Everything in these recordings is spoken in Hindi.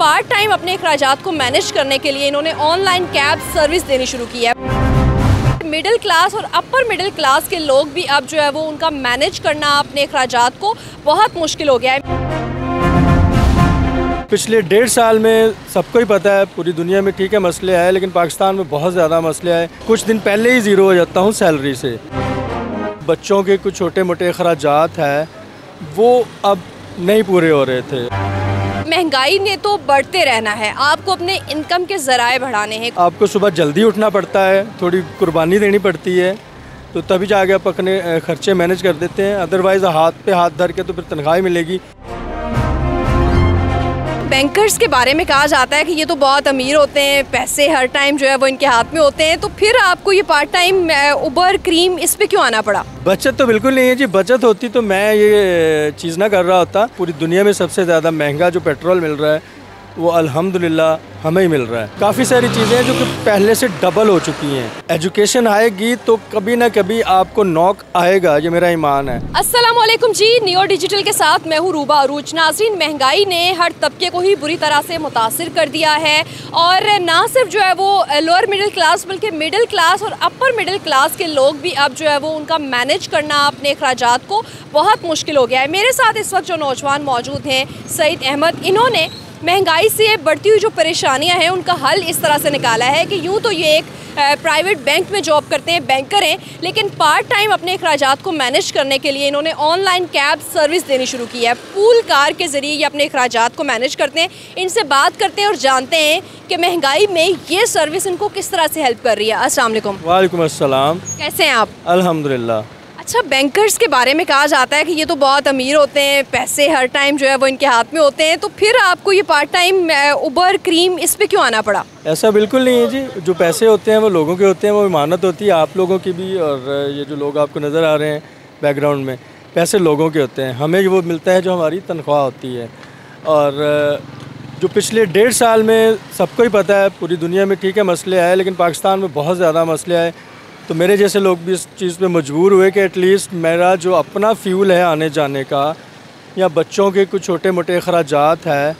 पार्ट टाइम अपने अखराजात को मैनेज करने के लिए इन्होंने ऑनलाइन कैब सर्विस देनी शुरू की है। मिडिल क्लास और अपर मिडिल क्लास के लोग भी अब जो है वो उनका मैनेज करना अपने अखराजात को बहुत मुश्किल हो गया है। पिछले 1.5 साल में सबको ही पता है, पूरी दुनिया में ठीक है मसले आए, लेकिन पाकिस्तान में बहुत ज़्यादा मसले आए। कुछ दिन पहले ही ज़ीरो हो जाता हूँ सैलरी से। बच्चों के कुछ छोटे मोटे अखराजात हैं वो अब नहीं पूरे हो रहे थे। महंगाई ने तो बढ़ते रहना है, आपको अपने इनकम के ज़राए बढ़ाने हैं। आपको सुबह जल्दी उठना पड़ता है, थोड़ी कुर्बानी देनी पड़ती है, तो तभी जाके आप अपने खर्चे मैनेज कर देते हैं। अदरवाइज़ हाथ पे हाथ धर के तो फिर तनख्वाह मिलेगी। बैंकर्स के बारे में कहा जाता है कि ये तो बहुत अमीर होते हैं, पैसे हर टाइम जो है वो इनके हाथ में होते हैं, तो फिर आपको ये पार्ट टाइम उबर क्रीम इस पे क्यों आना पड़ा? बचत तो बिल्कुल नहीं है जी। बचत होती तो मैं ये चीज़ ना कर रहा होता। पूरी दुनिया में सबसे ज़्यादा महंगा जो पेट्रोल मिल रहा है वो अल्हम्दुलिल्लाह हमें ही मिल रहा है। काफ़ी सारी चीज़ें हैं जो कि पहले से डबल हो चुकी हैं। एजुकेशन आएगी तो कभी ना कभी आपको नॉक आएगा, ये मेरा ईमान है। अस्सलाम वालेकुम जी, नियो डिजिटल के साथ मैं हूँ रूबा अरूज। नाज़रीन, महंगाई ने हर तबके को ही बुरी तरह से मुतासिर कर दिया है और ना सिर्फ जो है वो लोअर मिडिल क्लास बल्कि मिडिल क्लास और अपर मिडिल क्लास के लोग भी अब जो है वो उनका मैनेज करना अपने अखराजात को बहुत मुश्किल हो गया है। मेरे साथ इस वक्त जो नौजवान मौजूद हैं सईद अहमद, इन्होंने महंगाई से बढ़ती हुई जो परेशानियां हैं उनका हल इस तरह से निकाला है कि यूँ तो ये एक प्राइवेट बैंक में जॉब करते हैं, बैंकर हैं, लेकिन पार्ट टाइम अपने अखराजात को मैनेज करने के लिए इन्होंने ऑनलाइन कैब सर्विस देनी शुरू की है। पूल कार के ज़रिए ये अपने अखराजात को मैनेज करते हैं। इनसे बात करते हैं और जानते हैं कि महंगाई में ये सर्विस इनको किस तरह से हेल्प कर रही है। अस्सलाम वालेकुम। वालेकुम अस्सलाम। कैसे हैं आप? अल्हम्दुलिल्लाह। अच्छा, बैंकर्स के बारे में कहा जाता है कि ये तो बहुत अमीर होते हैं, पैसे हर टाइम जो है वो इनके हाथ में होते हैं, तो फिर आपको ये पार्ट टाइम उबर क्रीम इस पे क्यों आना पड़ा? ऐसा बिल्कुल नहीं है जी। जो पैसे होते हैं वो लोगों के होते हैं, वो इमानत होती है आप लोगों की भी, और ये जो लोग आपको नज़र आ रहे हैं बैकग्राउंड में, पैसे लोगों के होते हैं। हमें वो मिलता है जो हमारी तनख्वाह होती है। और जो पिछले 1.5 साल में सबको ही पता है, पूरी दुनिया में ठीक है मसले आए, लेकिन पाकिस्तान में बहुत ज़्यादा मसले आए। तो मेरे जैसे लोग भी इस चीज़ पे मजबूर हुए कि एटलीस्ट मेरा जो अपना फ्यूल है आने जाने का, या बच्चों के कुछ छोटे मोटे अखराजात हैं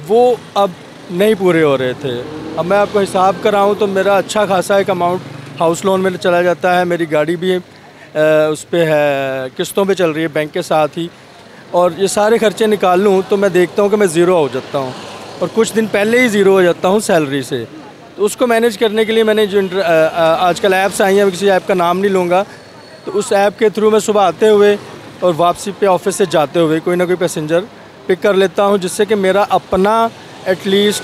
वो अब नहीं पूरे हो रहे थे। अब मैं आपको हिसाब कराऊँ तो मेरा अच्छा खासा एक अमाउंट हाउस लोन में चला जाता है। मेरी गाड़ी भी उस पर है, किस्तों पे चल रही है बैंक के साथ ही, और ये सारे खर्चे निकाल लूँ तो मैं देखता हूँ कि मैं ज़ीरो हो जाता हूँ, और कुछ दिन पहले ही ज़ीरो हो जाता हूँ सैलरी से। तो उसको मैनेज करने के लिए मैंने जो आजकल ऐप्स आई हैं, मैं किसी ऐप का नाम नहीं लूँगा, तो उस ऐप के थ्रू मैं सुबह आते हुए और वापसी पे ऑफिस से जाते हुए कोई ना कोई पैसेंजर पिक कर लेता हूँ, जिससे कि मेरा अपना एटलीस्ट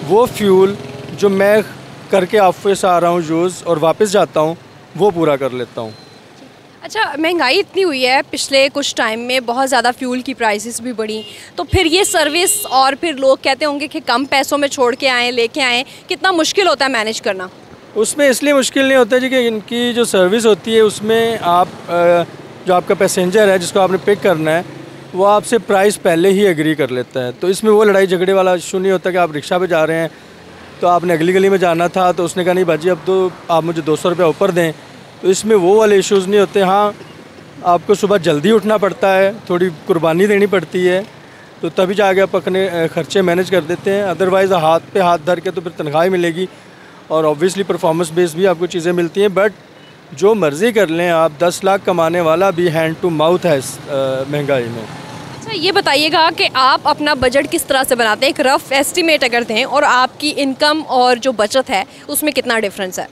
वो फ्यूल जो मैं करके ऑफिस आ रहा हूँ यूज़ और वापस जाता हूँ वो पूरा कर लेता हूँ। अच्छा, महंगाई इतनी हुई है, पिछले कुछ टाइम में बहुत ज़्यादा फ्यूल की प्राइसेस भी बढ़ी, तो फिर ये सर्विस, और फिर लोग कहते होंगे कि कम पैसों में छोड़ के आएँ लेके आएँ, कितना मुश्किल होता है मैनेज करना? उसमें इसलिए मुश्किल नहीं होता जी कि इनकी जो सर्विस होती है उसमें आप जो आपका पैसेंजर है जिसको आपने पिक करना है वो आपसे प्राइस पहले ही एग्री कर लेता है। तो इसमें वो लड़ाई झगड़े वाला इशू नहीं होता कि आप रिक्शा पे जा रहे हैं तो आपने अगली गली में जाना था तो उसने कहा नहीं भाजी अब तो आप मुझे 200 रुपये ऊपर दें, तो इसमें वो वाले इश्यूज़ नहीं होते। हाँ, आपको सुबह जल्दी उठना पड़ता है, थोड़ी कुर्बानी देनी पड़ती है, तो तभी जाके आप अपने खर्चे मैनेज कर देते हैं। अदरवाइज़ हाथ पे हाथ धर के तो फिर तनख्वाह मिलेगी, और ऑब्वियसली परफॉर्मेंस बेस भी आपको चीज़ें मिलती हैं। बट जो मर्ज़ी कर लें आप, 10 लाख कमाने वाला भी हैंड टू माउथ है इस महंगाई में। अच्छा, ये बताइएगा कि आप अपना बजट किस तरह से बनाते हैं? एक रफ़ एस्टिमेट अगर दें, और आपकी इनकम और जो बचत है उसमें कितना डिफरेंस है?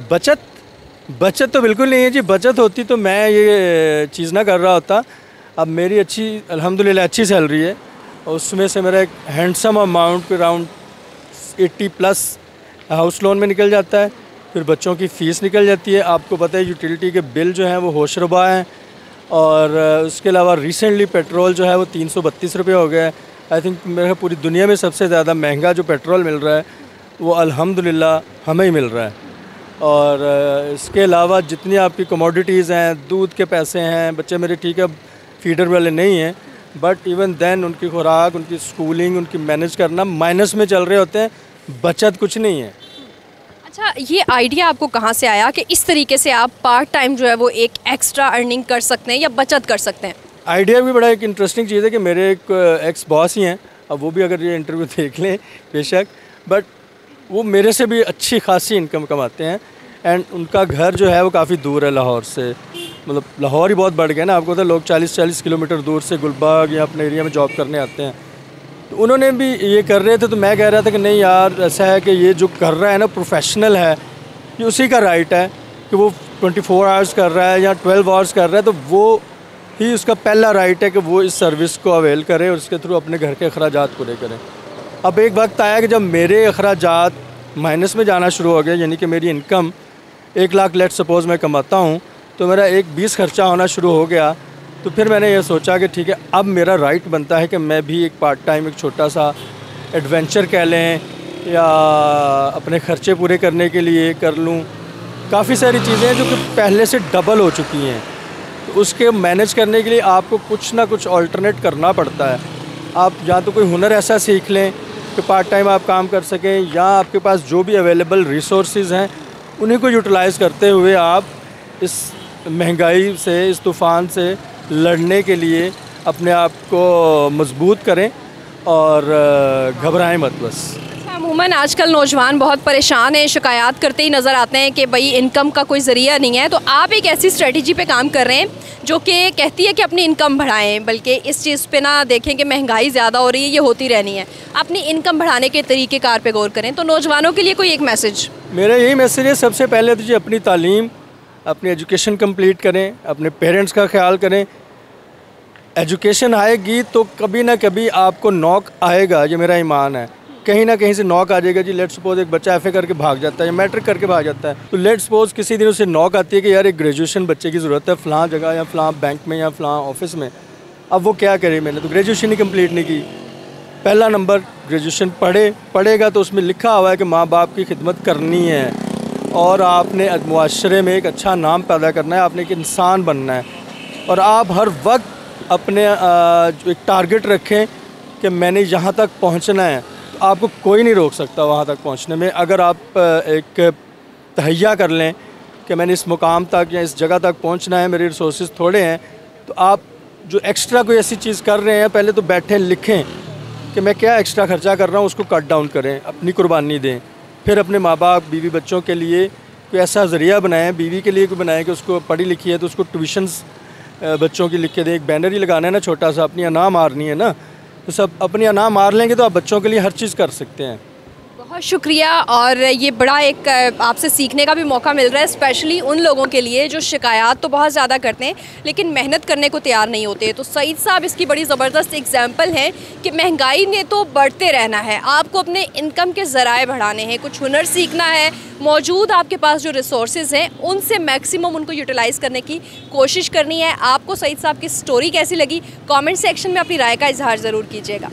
बचत तो बिल्कुल नहीं है जी। बचत होती तो मैं ये चीज़ ना कर रहा होता। अब मेरी अच्छी अल्हम्दुलिल्लाह अच्छी सैलरी है, और उसमें से मेरा एक handsome amount around 80+ house loan में निकल जाता है, फिर बच्चों की फ़ीस निकल जाती है। आपको पता है यूटिलिटी के बिल जो हैं वो होशरुबा हैं, और उसके अलावा रिसेंटली पेट्रोल जो है वो 332 रुपये हो गया है। आई थिंक मेरे पूरी दुनिया में सबसे ज़्यादा महंगा जो पेट्रोल मिल रहा है वो अल्हम्दुलिल्लाह हमें ही मिल रहा है। और इसके अलावा जितनी आपकी कमोडिटीज़ हैं, दूध के पैसे हैं, बच्चे मेरे ठीक है फीडर वाले नहीं हैं, बट इवन देन उनकी खुराक, उनकी स्कूलिंग, उनकी मैनेज करना माइनस में चल रहे होते हैं, बचत कुछ नहीं है। अच्छा, ये आइडिया आपको कहाँ से आया कि इस तरीके से आप पार्ट टाइम जो है वो एक एक्स्ट्रा अर्निंग कर सकते हैं या बचत कर सकते हैं? आइडिया भी बड़ा एक इंटरेस्टिंग चीज़ है कि मेरे एक एक्स बॉस ही हैं, अब वो भी अगर ये इंटरव्यू देख लें बेशक, बट वो मेरे से भी अच्छी खासी इनकम कमाते हैं। एंड उनका घर जो है वो काफ़ी दूर है लाहौर से, मतलब लाहौर ही बहुत बढ़ गया ना, आपको तो लोग 40-40 किलोमीटर दूर से गुलबाग या अपने एरिया में जॉब करने आते हैं। तो उन्होंने भी ये कर रहे थे, तो मैं कह रहा था कि नहीं यार, ऐसा है कि ये जो कर रहा है ना प्रोफेशनल है, ये उसी का राइट है कि वो 24 आवर्स कर रहा है या 12 आवर्स कर रहा है, तो वो ही उसका पहला राइट है कि वो इस सर्विस को अवेल करे और उसके थ्रू अपने घर के अखराजात पूरे करें। अब एक वक्त आया कि जब मेरे अखराजात माइनस में जाना शुरू हो गए, यानी कि मेरी इनकम 1 लाख लेट सपोज़ मैं कमाता हूँ, तो मेरा 1-20 खर्चा होना शुरू हो गया। तो फिर मैंने ये सोचा कि ठीक है, अब मेरा राइट बनता है कि मैं भी एक पार्ट टाइम एक छोटा सा एडवेंचर कह लें या अपने खर्चे पूरे करने के लिए कर लूँ। काफ़ी सारी चीज़ें हैं जो कि पहले से डबल हो चुकी हैं, तो उसके मैनेज करने के लिए आपको कुछ ना कुछ अल्टरनेट करना पड़ता है। आप या तो कोई हुनर ऐसा सीख लें कि पार्ट टाइम आप काम कर सकें, या आपके पास जो भी अवेलेबल रिसोर्सेज हैं उन्हीं को यूटिलाइज़ करते हुए आप इस महंगाई से, इस तूफ़ान से लड़ने के लिए अपने आप को मजबूत करें और घबराएं मत बस। अमूमन आजकल नौजवान बहुत परेशान हैं, शिकायत करते ही नज़र आते हैं कि भाई इनकम का कोई ज़रिया नहीं है। तो आप एक ऐसी स्ट्रेटजी पे काम कर रहे हैं जो कि कहती है कि अपनी इनकम बढ़ाएं, बल्कि इस चीज़ पे ना देखें कि महंगाई ज़्यादा हो रही है, ये होती रहनी है, अपनी इनकम बढ़ाने के तरीक़ेकार पे गौर करें। तो नौजवानों के लिए कोई एक मैसेज? मेरा यही मैसेज है, सबसे पहले तो जी अपनी तालीम, अपनी एजुकेशन कंप्लीट करें, अपने पेरेंट्स का ख्याल करें। एजुकेशन आएगी तो कभी ना कभी आपको नॉक आएगा, ये मेरा ईमान है, कहीं ना कहीं से नॉक आ जाएगा जी। लेट सपोज एक बच्चा एफए करके भाग जाता है या मैट्रिक करके भाग जाता है, तो लेट सपोज किसी दिन उसे नॉक आती है कि यार एक ग्रेजुएशन बच्चे की ज़रूरत है फ़लाँ जगह या फ़लाँ बैंक में या फ़लाँ ऑफिस में। अब वो क्या करे, मैंने तो ग्रेजुएशन ही कंप्लीट नहीं की। पहला नंबर ग्रेजुएशन पढ़ेगा तो उसमें लिखा हुआ है कि माँ बाप की खिदमत करनी है और आपने मुआशरे में एक अच्छा नाम पैदा करना है, आपने एक इंसान बनना है। और आप हर वक्त अपने एक टारगेट रखें कि मैंने यहाँ तक पहुँचना है, तो आपको कोई नहीं रोक सकता वहाँ तक पहुँचने में। अगर आप एक तहैया कर लें कि मैंने इस मुकाम तक या इस जगह तक पहुँचना है, मेरे रिसोर्सेज थोड़े हैं, तो आप जो एक्स्ट्रा कोई ऐसी चीज़ कर रहे हैं, पहले तो बैठें लिखें कि मैं क्या एक्स्ट्रा खर्चा कर रहा हूँ, उसको कट डाउन करें, अपनी कुर्बानी दें। फिर अपने माँ बाप, बीवी बच्चों के लिए कोई ऐसा ज़रिया बनाएं, बीवी के लिए कोई बनाएं कि उसको पढ़ी लिखी है तो उसको ट्यूशन्स बच्चों की लिख के दें। एक बैनर ही लगाना है ना छोटा सा, अपनी अना मारनी है ना, तो सब अपनी अना मार लेंगे तो आप बच्चों के लिए हर चीज़ कर सकते हैं। बहुत शुक्रिया। और ये बड़ा एक आपसे सीखने का भी मौका मिल रहा है, स्पेशली उन लोगों के लिए जो शिकायत तो बहुत ज़्यादा करते हैं लेकिन मेहनत करने को तैयार नहीं होते। तो सईद साहब इसकी बड़ी ज़बरदस्त एग्जांपल हैं कि महंगाई ने तो बढ़ते रहना है, आपको अपने इनकम के ज़राए बढ़ाने हैं, कुछ हुनर सीखना है, मौजूद आपके पास जो रिसोर्सेज हैं उनसे मैक्सिमम उनको यूटिलाइज़ करने की कोशिश करनी है। आपको सईद साहब की स्टोरी कैसी लगी, कॉमेंट सेक्शन में अपनी राय का इजहार ज़रूर कीजिएगा।